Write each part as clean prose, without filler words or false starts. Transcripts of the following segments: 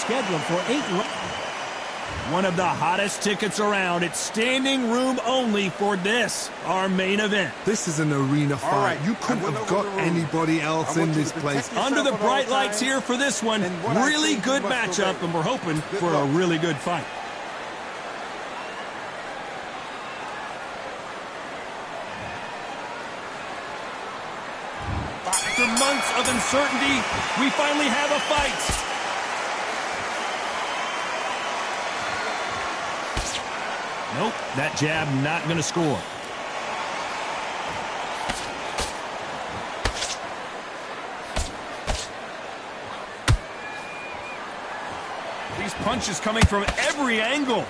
scheduled for 8 rounds. One of the hottest tickets around. It's standing room only for this, our main event. This is an arena fight. Right. You couldn't have got anybody else in this place. Under the bright lights here for this one. Really good matchup, and we're hoping for a really good fight. After months of uncertainty, we finally have a fight. Nope, that jab not going to score. These punches coming from every angle.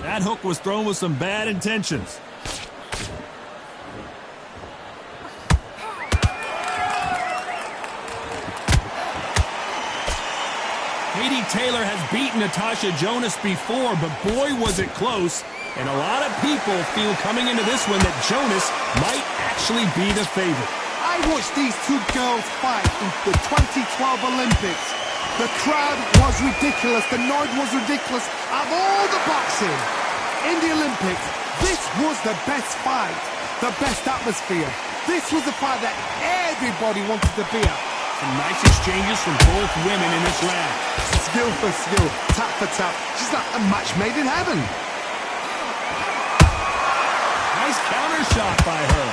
That hook was thrown with some bad intentions. Taylor has beaten Natasha Jonas before, but boy was it close. And a lot of people feel coming into this one that Jonas might actually be the favorite. I watched these two girls fight in the 2012 Olympics. The crowd was ridiculous. The noise was ridiculous. Of all the boxing in the Olympics, this was the best fight, the best atmosphere. This was the fight that everybody wanted to be at. Some nice exchanges from both women in this round. Skill for skill, tap for tap. She's like a match made in heaven. Nice counter shot by her.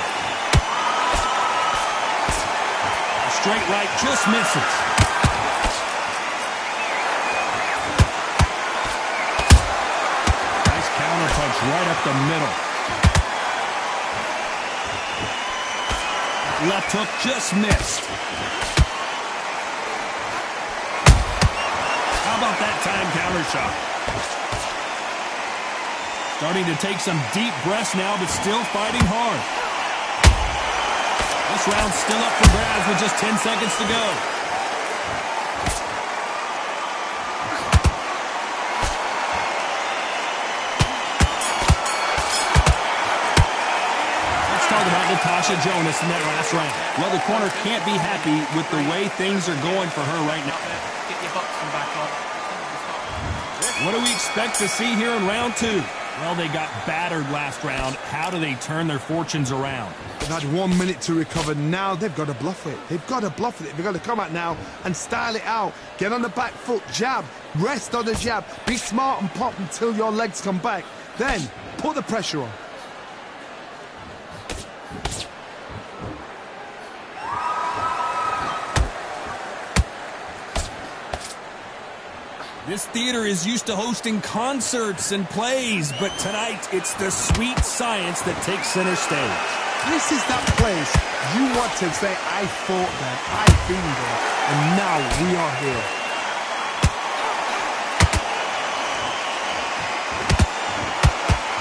A straight right just misses. Nice counter punch right up the middle. Left hook just missed. How about that time counter shot? Starting to take some deep breaths now, but still fighting hard. This round's still up for grabs with just 10 seconds to go. Let's talk about Natasha Jonas in that last round. Well, the corner can't be happy with the way things are going for her right now. Get your boxing back on. What do we expect to see here in round 2? Well, they got battered last round. How do they turn their fortunes around? They've had 1 minute to recover. Now they've got to bluff it. They've got to bluff it. They've got to come out now and style it out. Get on the back foot, jab, rest on the jab. Be smart and pop until your legs come back. Then put the pressure on. This theater is used to hosting concerts and plays, but tonight it's the sweet science that takes center stage. This is that place you want to say, I fought there, I've been there, and now we are here.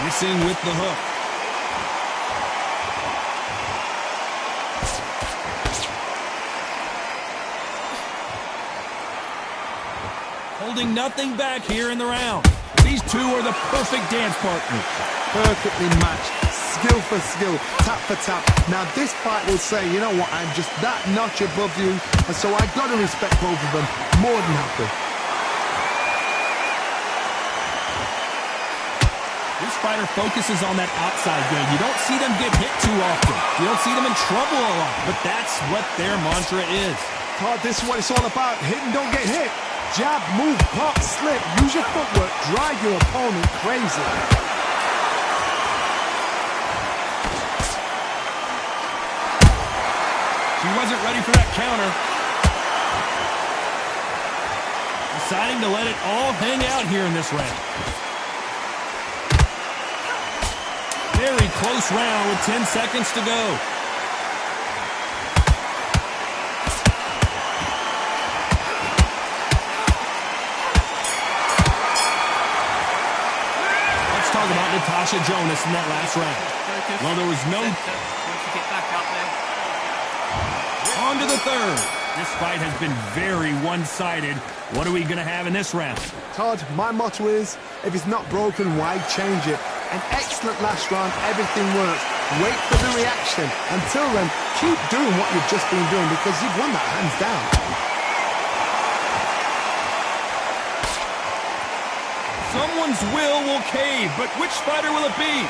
Missing with the hook. Holding nothing back here in the round. These two are the perfect dance partners. Perfectly matched, skill for skill, tap for tap. Now this fight will say, you know what, I'm just that notch above you, and so I've got to respect both of them more than happy. This fighter focuses on that outside game. You don't see them get hit too often. You don't see them in trouble a lot, but that's what their mantra is. Todd, this is what it's all about. Hit and don't get hit. Jab, move, pop, slip. Use your footwork. Drive your opponent crazy. She wasn't ready for that counter. Deciding to let it all hang out here in this round. Very close round with 10 seconds to go. Let's talk about Natasha Jonas in that last round. Well, there was no... On to the third. This fight has been very one-sided. What are we going to have in this round? Todd, my motto is, if it's not broken, why change it? An excellent last round, everything works. wait for the reaction. Until then, keep doing what you've just been doing because you've won that hands down. Someone's will cave, but which fighter will it be?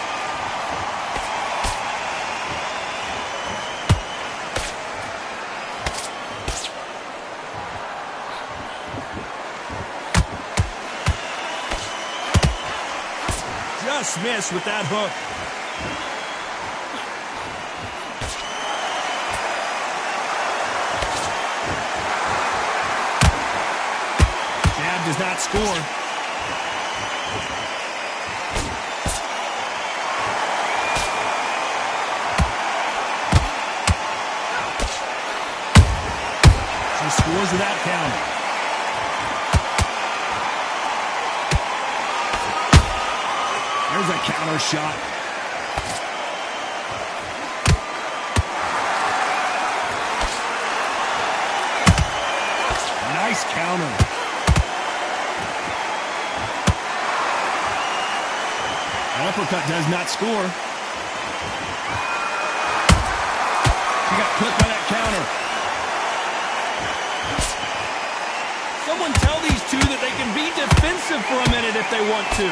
Just missed with that hook. Jab does not score. She scores with that counter. There's a counter shot. Nice counter. Uppercut does not score. She got clipped by that counter. Someone tell these two that they can be defensive for a minute if they want to.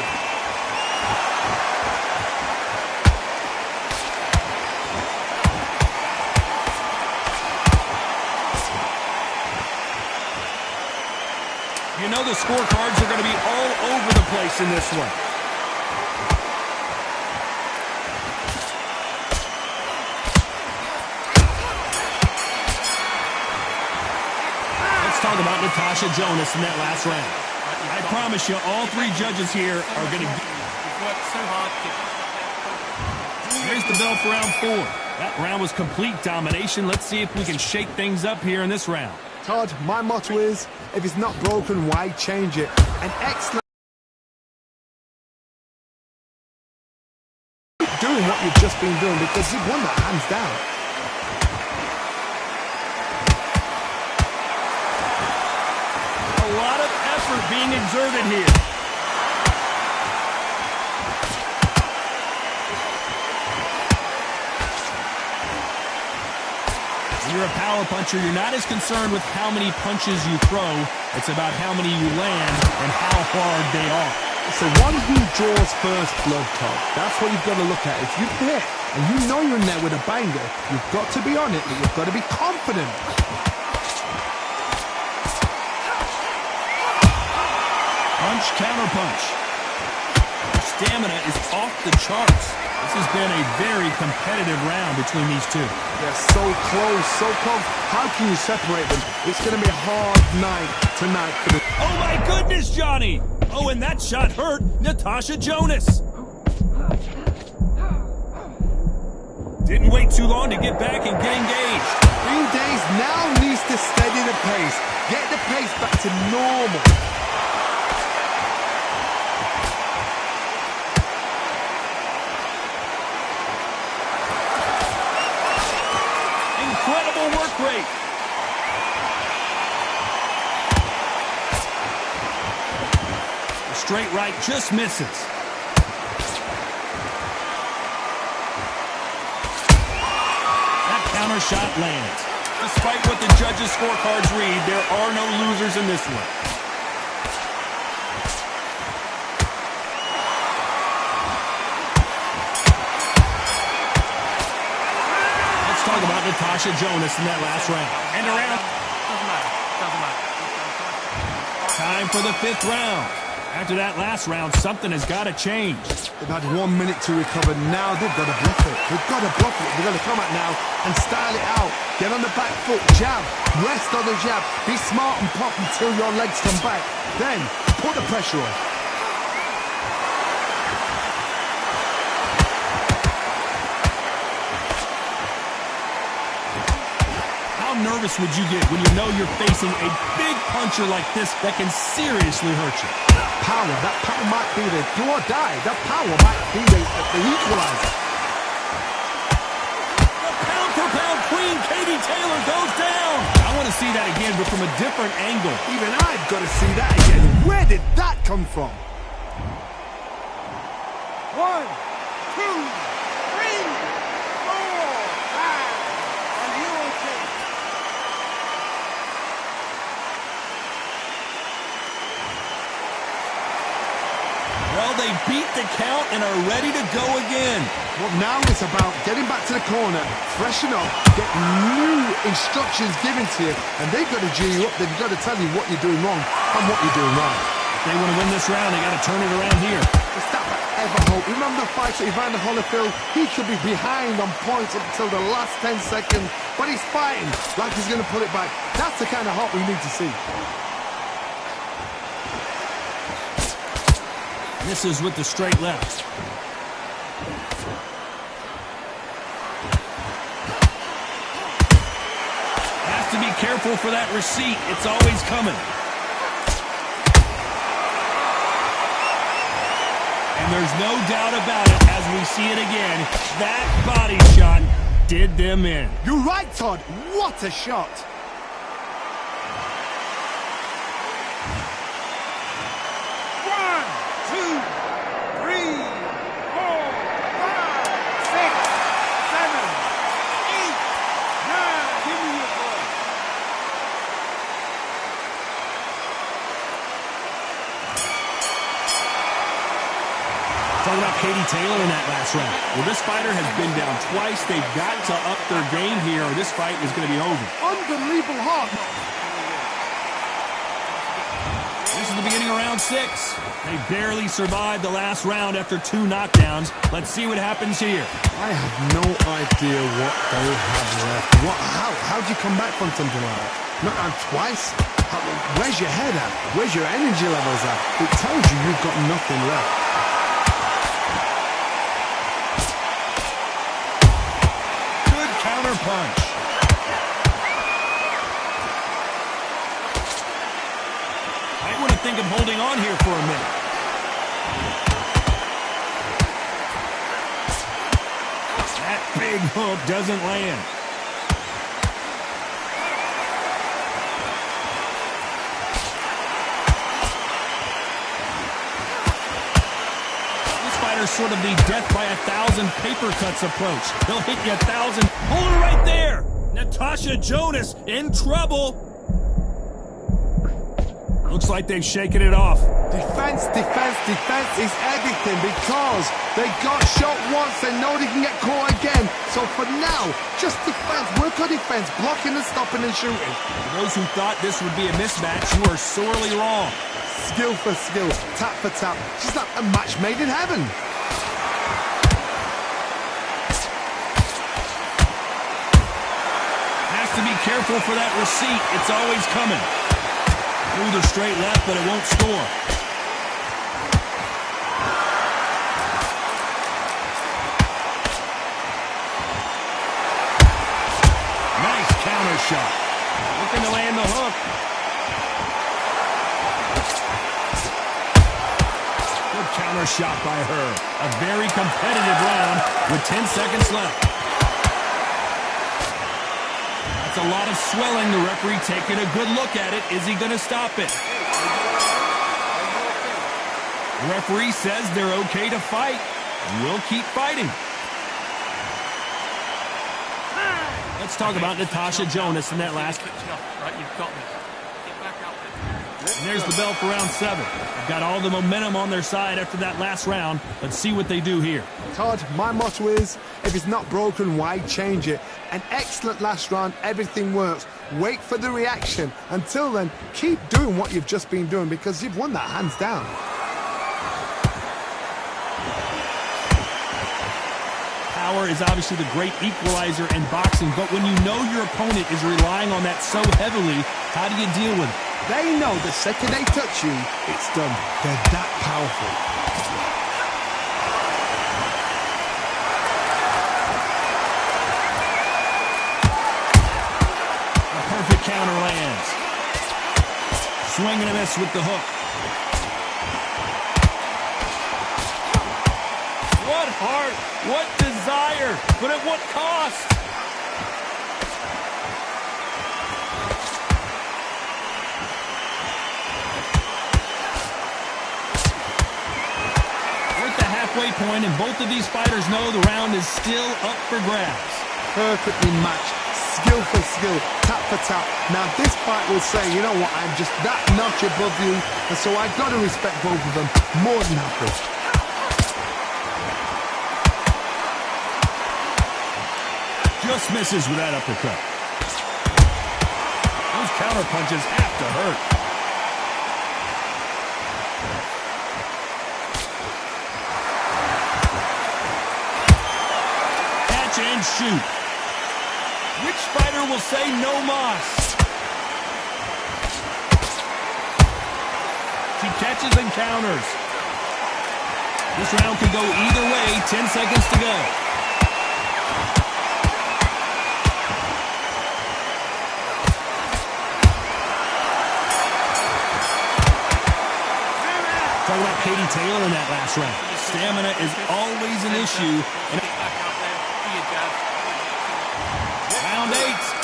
You know the scorecards are going to be all over the place in this one. Let's talk about Natasha Jonas in that last round. I promise you, all three judges here are going to... Here's the bell for round 4. That round was complete domination. Let's see if we can shake things up here in this round. Todd, my motto is, if it's not broken, why change it? An excellent... Keep doing what you've just been doing because you've won that hands down. A lot of effort being exerted here. When you're a power puncher, you're not as concerned with how many punches you throw. It's about how many you land and how hard they are. It's the one who draws first blood, Todd. That's what you've got to look at. If you've hit and you know you're in there with a banger, you've got to be on it, but you've got to be confident. Punch, counter punch. Her stamina is off the charts. This has been a very competitive round between these two. They're so close, so close. How can you separate them? It's going to be a hard night tonight for the... Oh my goodness, Johnny! Oh, and that shot hurt Natasha Jonas. Didn't wait too long to get back and get engaged. Green Days now needs to steady the pace. Get the pace back to normal. Incredible work rate. The straight right just misses. That counter shot lands. Despite what the judges' scorecards read, there are no losers in this one. Talk about Natasha Jonas in that last round. And around. Doesn't matter. Time for the 5th round. After that last round, something has got to change. They've had 1 minute to recover. Now they've got to bluff it. They've got to bluff it. They've got to come out now and style it out. Get on the back foot, jab, rest on the jab. Be smart and pop until your legs come back. Then put the pressure on. How nervous would you get when you know you're facing a big puncher like this that can seriously hurt you? That power might be the do or die. That power might be the equalizer. The pound-for-pound queen, Katie Taylor, goes down. I want to see that again, but from a different angle. Even I've got to see that again. Where did that come from? 1, 2, 3. they beat the count and are ready to go again. Well, now it's about getting back to the corner, freshen up, get new instructions given to you, and they've got to G you up. They've got to tell you what you're doing wrong and what you're doing right. If they want to win this round, they got to turn it around here. Mustafa ever hope. Remember the fight at Evander Holyfield? He could be behind on points up until the last 10 seconds, but he's fighting like he's going to put it back. That's the kind of hope we need to see. Misses with the straight left. Has to be careful for that receipt. It's always coming. And there's no doubt about it as we see it again. That body shot did them in. You're right, Todd. What a shot. Talking about Katie Taylor in that last round. Well, this fighter has been down twice. They've got to up their game here or this fight is going to be over. Unbelievable heart. This is the beginning of round 6. They barely survived the last round after 2 knockdowns. Let's see what happens here. I have no idea what they have left. How do you come back from something like that? Not on twice? Where's your head at? Where's your energy levels at? It tells you you've got nothing left. Punch. I want to think of holding on here for a minute. That big hook doesn't land. Sort of the death by 1,000 paper cuts approach. They'll hit you 1,000. Hold her right there. Natasha Jonas in trouble. Looks like they've shaken it off. Defense is everything because they got shot once. They know they can get caught again. So for now, just defense. Work on defense, blocking and stopping and shooting. For those who thought this would be a mismatch, you are sorely wrong. Skill for skill, tap for tap. Just like a match made in heaven. To be careful for that receipt. It's always coming. Through the straight left, but it won't score. Nice counter shot. Looking to land the hook. Good counter shot by her. A very competitive round with 10 seconds left. It's a lot of swelling. The referee taking a good look at it. Is he going to stop it? The referee says they're okay to fight. We'll keep fighting. Let's talk about Natasha Jonas in that last. Right, you've got me. Get back out there. And there's the bell for round 7. They've got all the momentum on their side after that last round. Let's see what they do here. Todd, my motto is, if it's not broken, why change it? An excellent last round, everything works. Wait for the reaction. Until then, keep doing what you've just been doing because you've won that hands down. Power is obviously the great equalizer in boxing, but when you know your opponent is relying on that so heavily, how do you deal with it? They know the second they touch you, it's done. They're that powerful. Perfect counter lands. Swing and a miss with the hook. What heart, what desire, but at what cost? We're at the halfway point, and both of these fighters know the round is still up for grabs. Perfectly matched. Skill for skill, tap for tap. Now this fight will say, you know what, I'm just that notch above you, and so I've got to respect both of them more than happy. Just misses with that uppercut. Those counter punches have to hurt. Catch and shoot. Which fighter will say no mas? She catches and counters. This round could go either way. 10 seconds to go. Talk about Katie Taylor in that last round. Stamina is always an issue. Round 8,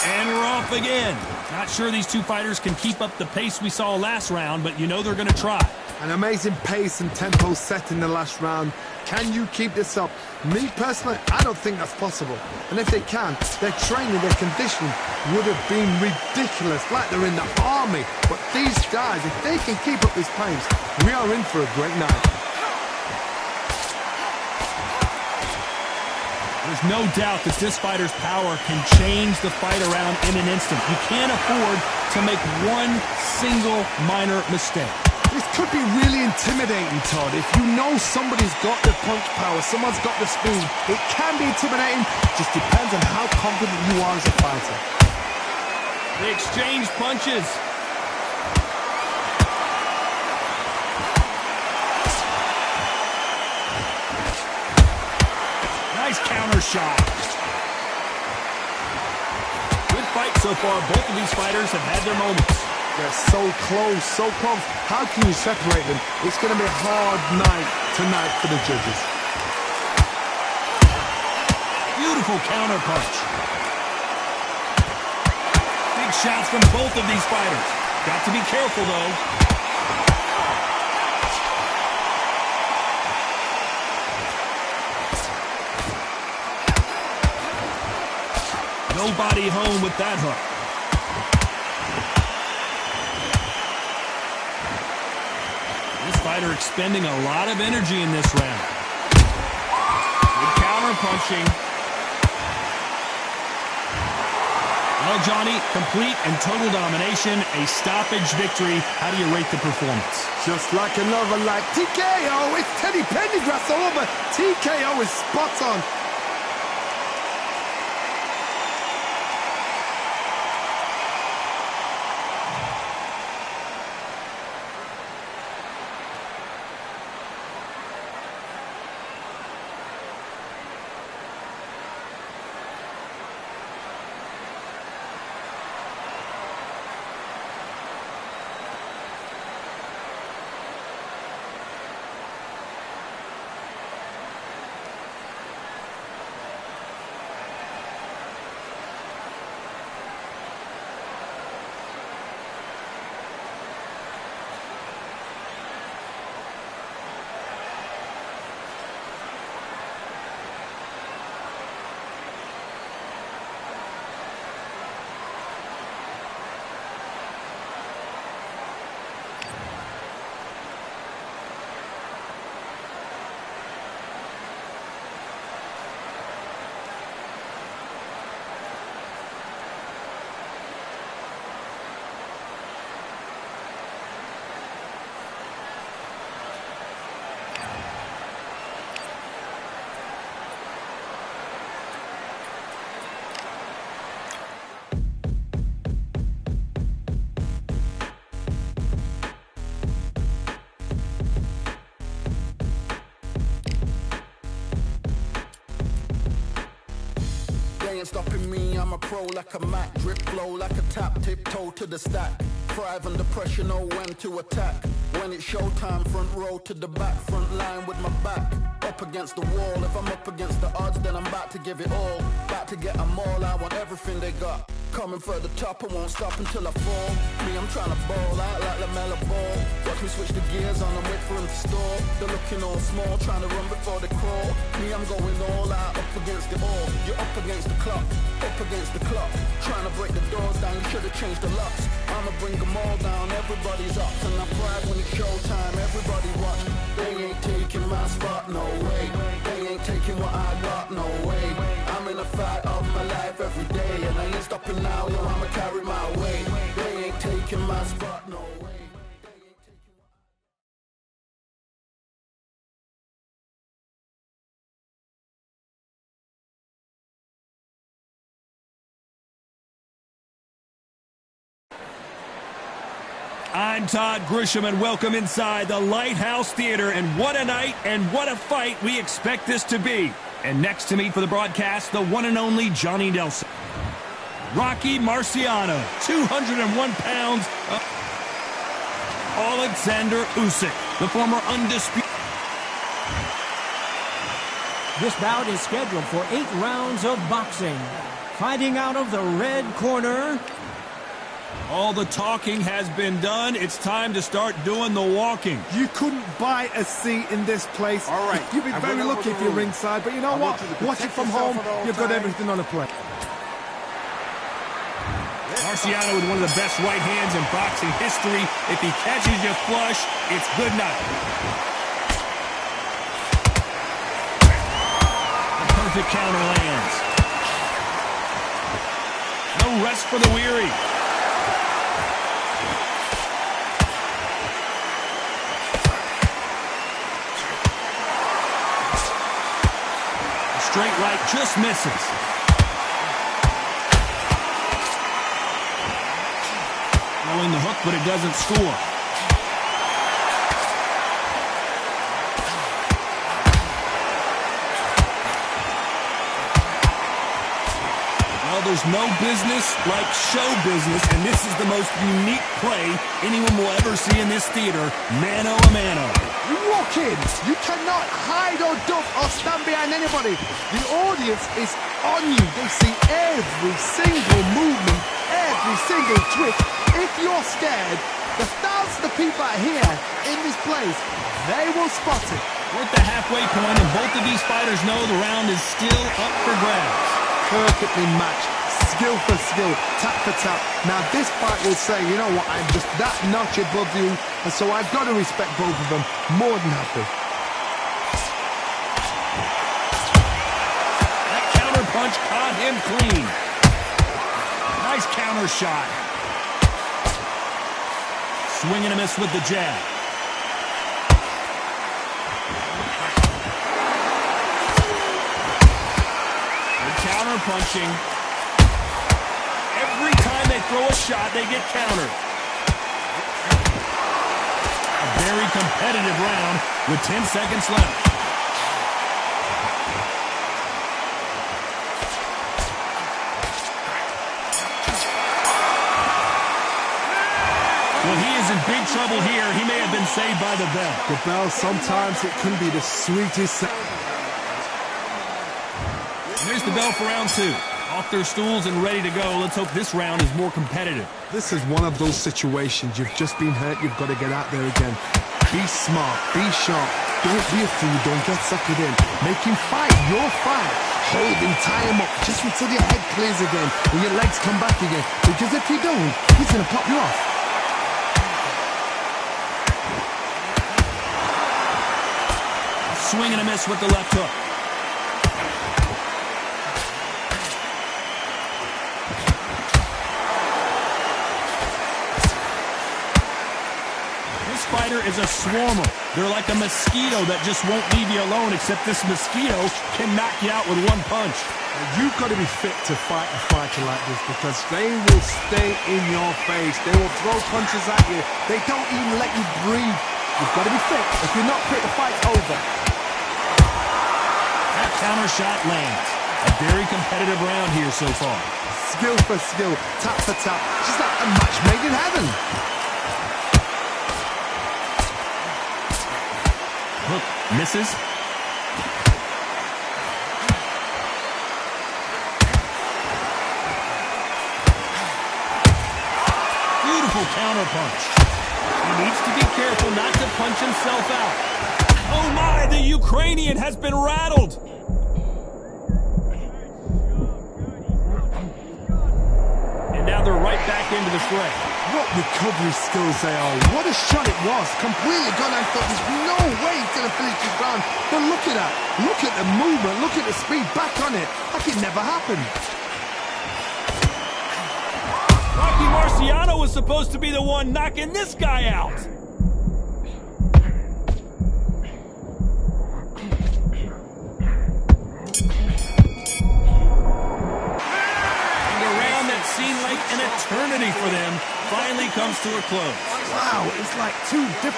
and we're off again. Not sure these two fighters can keep up the pace we saw last round, but you know they're going to try. An amazing pace and tempo set in the last round. Can you keep this up? Me personally, I don't think that's possible. And if they can, their training, their conditioning would have been ridiculous, like they're in the army. But these guys, if they can keep up this pace, we are in for a great night. There's no doubt that this fighter's power can change the fight around in an instant. You can't afford to make one single minor mistake. This could be really intimidating, Todd. If you know somebody's got the punch power, someone's got the speed, it can be intimidating. Just depends on how confident you are as a fighter. They exchange punches. Nice counter shot. Good fight so far. Both of these fighters have had their moments. They're so close, so close. How can you separate them? It's going to be a hard night tonight for the judges. Beautiful counter punch. Big shots from both of these fighters. Got to be careful, though. Nobody home with that hook. This fighter expending a lot of energy in this round. Good counter punching. Well, Johnny, complete and total domination, a stoppage victory. How do you rate the performance? Just like another, like TKO. It's Teddy Pendergrass all over. TKO is spot on. Ain't stopping me, I'm a pro like a Mac. Drip flow like a tap, tiptoe to the stack. Thrive under pressure, know when to attack. When it's showtime, front row to the back. Front line with my back up against the wall. If I'm up against the odds, then I'm about to give it all. About to get them all, I want everything they got. Coming for the top, I won't stop until I fall. Me, I'm trying to ball out like LaMelo Ball. Watch me switch the gears on and wait for him to stall. They're looking all small, trying to run before they crawl. Me, I'm going all out, up against the all. You're up against the clock, up against the clock. Trying to break the doors down, you should've changed the locks. I'ma bring them all down, everybody's up. And I pride when it's showtime, everybody watch. They ain't taking my spot, no way. They ain't taking what I got, no way. I'm in a fight of my life. every day. And I ain't stopping now, yo, I'ma carry my weight. They ain't taking my spot, no way. I'm Todd Grisham, and welcome inside the Lighthouse Theater. And what a night and what a fight we expect this to be. And next to me for the broadcast, the one and only Johnny Nelson. Rocky Marciano, 201 pounds. Alexander Usyk, the former Undisputed. This bout is scheduled for 8 rounds of boxing. Fighting out of the red corner. All the talking has been done. It's time to start doing the walking. You couldn't buy a seat in this place. All right. You'd be very lucky if you're ringside, but you know what? Watch it from home. You've got everything on a plate. Marciano with one of the best right hands in boxing history. If he catches you flush, it's good night. The perfect counter lands. No rest for the weary. Straight right just misses. Throwing the hook, but it doesn't score. Well, there's no business like show business, and this is the most unique play anyone will ever see in this theater, mano a mano. You walk in, you cannot hide or duck or stand behind anybody. The audience is on you. They see every single movement, every single twist. If you're scared, the thousands of people out here in this place, they will spot it. We're at the halfway point, and both of these fighters know the round is still up for grabs. Perfectly matched, skill for skill, tap for tap. Now this fight will say, you know what, I'm just that notch above you, and so I've got to respect both of them more than happy. That counter punch caught him clean. Nice counter shot. Swing and a miss with the jab. Counter punching. Every time they throw a shot, they get countered. A very competitive round with 10 seconds left. Well, he is in big trouble here. He may have been saved by the bell. The bell, sometimes it can be the sweetest. There's the bell for round 2. Off their stools and ready to go. Let's hope this round is more competitive. This is one of those situations. You've just been hurt. You've got to get out there again. Be smart. Be sharp. Don't be a fool. Don't get suckered in. Make him fight your fight. Hold him. Tie him up. Just until your head clears again and your legs come back again. Because if you don't, he's going to pop you off. Swing and a miss with the left hook. Fighter is a swarmer. They're like a mosquito that just won't leave you alone, except this mosquito can knock you out with one punch. You've got to be fit to fight a fighter like this because they will stay in your face. They will throw punches at you. They don't even let you breathe. You've got to be fit. If you're not fit, the fight's over. That counter shot lands. A very competitive round here so far. Skill for skill, tap for tap. Just like a match made in heaven. Hook misses. Beautiful counter punch. He needs to be careful not to punch himself out. Oh my, the Ukrainian has been rattled. And now they're right back into the fray. What recovery skills they are. What a shot it was. Completely gone. I thought there's no way he's going to finish his round. But look at that. Look at the movement. Look at the speed. Back on it. Like it never happened. was supposed to be the one knocking this guy out. And a round that seemed like an eternity for them finally comes to a close. Wow, it's like two different...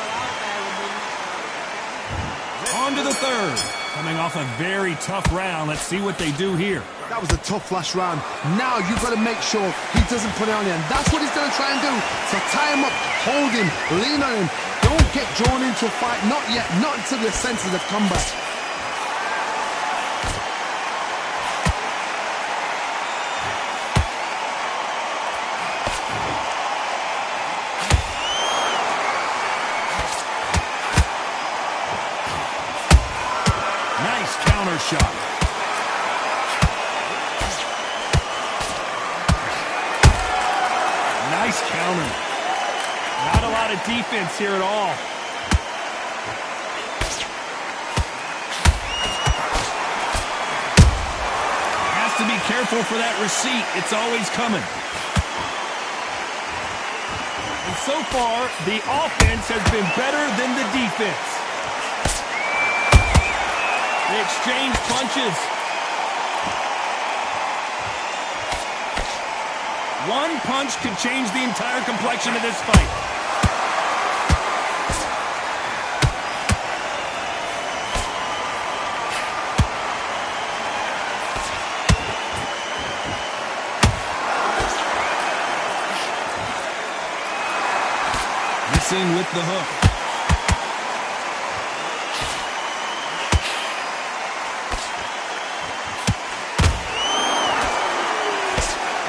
On to the third. Coming off a very tough round. Let's see what they do here. That was a tough last round. Now you've got to make sure he doesn't put it on you. And that's what he's going to try and do. So tie him up, hold him, lean on him. Don't get drawn into a fight. Not yet. Not until your senses have come back. Nice counter shot. Nice counter. Not a lot of defense here at all. Has to be careful for that receipt. It's always coming. And so far, the offense has been better than the defense. They exchange punches. One punch could change the entire complexion of this fight. Missing with the hook.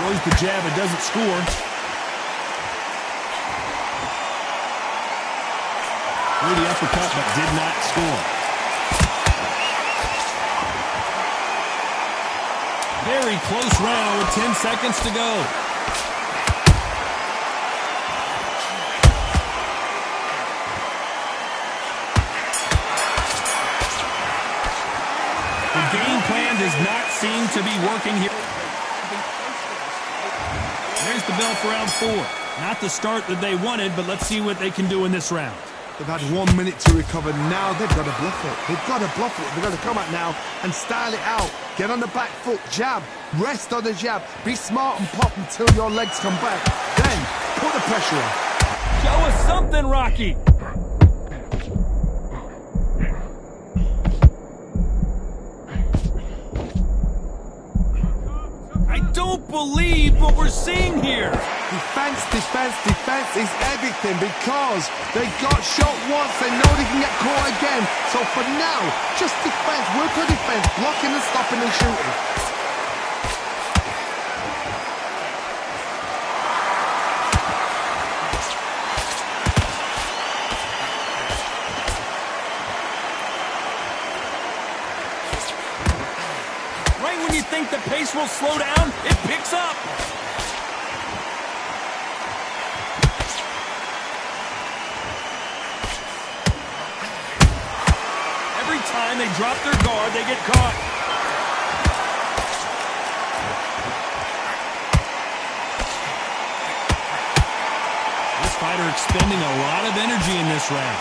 Throws the jab, it doesn't score. Threw the uppercut, but did not score. Very close round with 10 seconds to go. The game plan does not seem to be working here. There's the bell for round 4. Not the start that they wanted, but let's see what they can do in this round. They've had 1 minute to recover. Now they've got to bluff it. They've got to bluff it. They've got to come out now and style it out. Get on the back foot, jab, rest on the jab. Be smart and pop until your legs come back. Then put the pressure on. Show us something, Rocky. I don't believe what we're seeing here. Defense, defense, defense is everything because they got shot once. They know they can get caught again. So for now, just defense, work on defense, blocking and stopping and shooting. Right when you think the pace will slow down, it picks up. Every time they drop their guard, they get caught. This fighter expending a lot of energy in this round.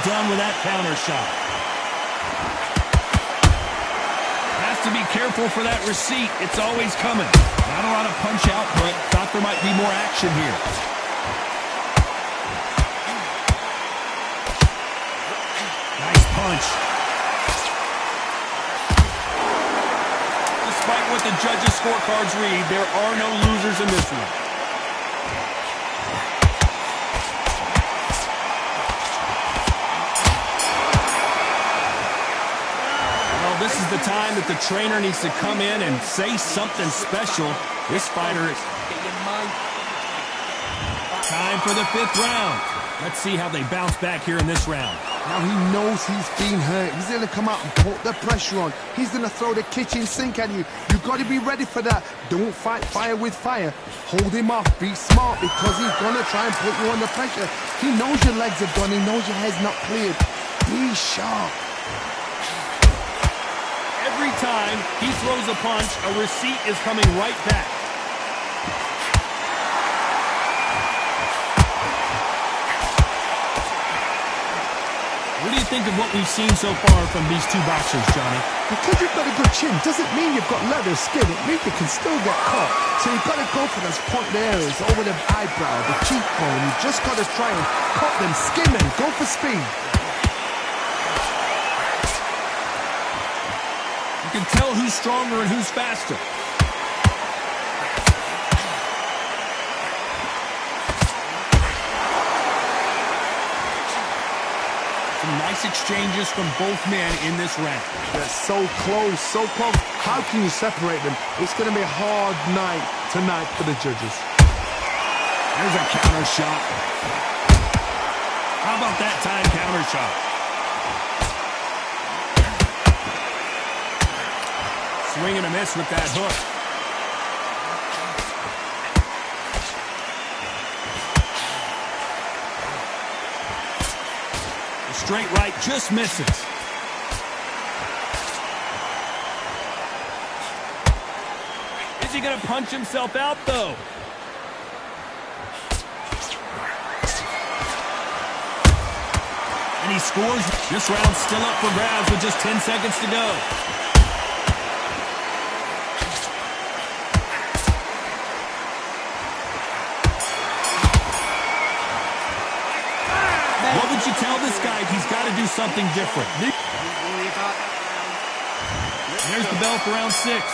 Done with that counter shot. Has to be careful for that receipt. It's always coming. Not a lot of punch out, but thought there might be more action here. Nice punch. Despite what the judges' scorecards read, there are no losers in this one. This is the time that the trainer needs to come in and say something special. This fighter is... Time for the 5th round. Let's see how they bounce back here in this round. Now he knows he's been hurt. He's going to come out and put the pressure on. He's going to throw the kitchen sink at you. You've got to be ready for that. Don't fight fire with fire. Hold him off. Be smart because he's going to try and put you under pressure. He knows your legs are done. He knows your head's not cleared. Be sharp. every time he throws a punch, a receipt is coming right back. What do you think of what we've seen so far from these two boxers, Johnny? Because you've got a good chin doesn't mean you've got leather skin. It means you can still get caught. So you've got to go for those pointed areas over the eyebrow, the cheekbone. You've just got to try and cut them, skim them, go for speed. You can tell who's stronger and who's faster. Some nice exchanges from both men in this round. They're so close, so close. How can you separate them? It's going to be a hard night tonight for the judges. There's a counter shot. How about that time counter shot? Swing and a miss with that hook. Straight right just misses. Is he going to punch himself out, though? And he scores. This round's still up for grabs with just 10 seconds to go. What would you tell this guy? He's got to do something different. There's the bell for round 6.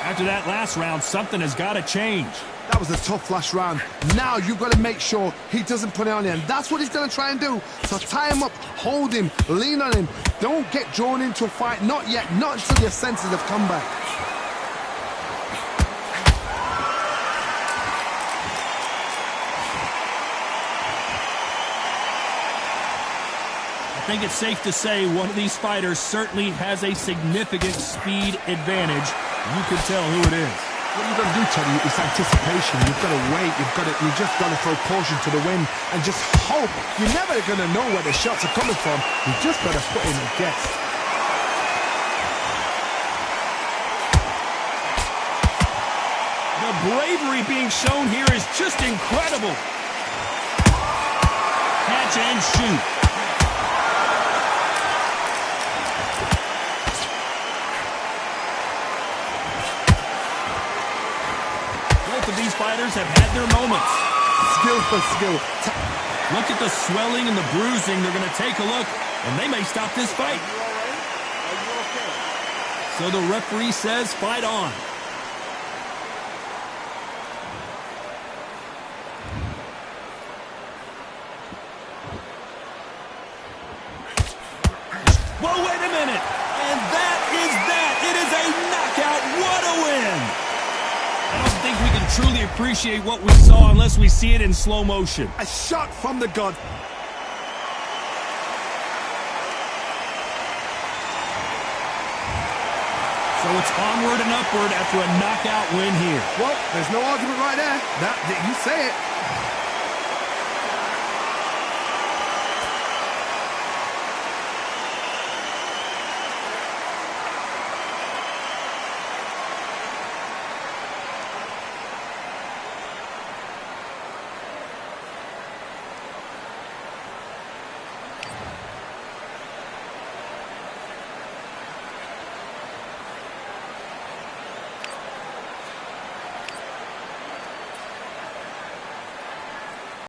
After that last round, something has got to change. That was a tough last round. Now you've got to make sure he doesn't put it on you. And that's what he's going to try and do. So tie him up, hold him, lean on him. Don't get drawn into a fight. Not yet. Not until your senses have come back. I think it's safe to say one of these fighters certainly has a significant speed advantage. You can tell who it is. What you've got to do, Teddy, is anticipation. You've got to wait. You just got to throw caution to the wind and just hope. You're never going to know where the shots are coming from. You just got to put in a guess. The bravery being shown here is just incredible. Catch and shoot. Both of these fighters have had their moments. Skill for skill. Look at the swelling and the bruising. They're going to take a look, and they may stop this fight. So the referee says fight on. Whoa, wait a minute. And that is that. It is a knockout. What a win. I don't think we can truly appreciate what we saw unless we see it in slow motion. A shot from the god. So it's onward and upward after a knockout win here. Well, there's no argument right there. You say it.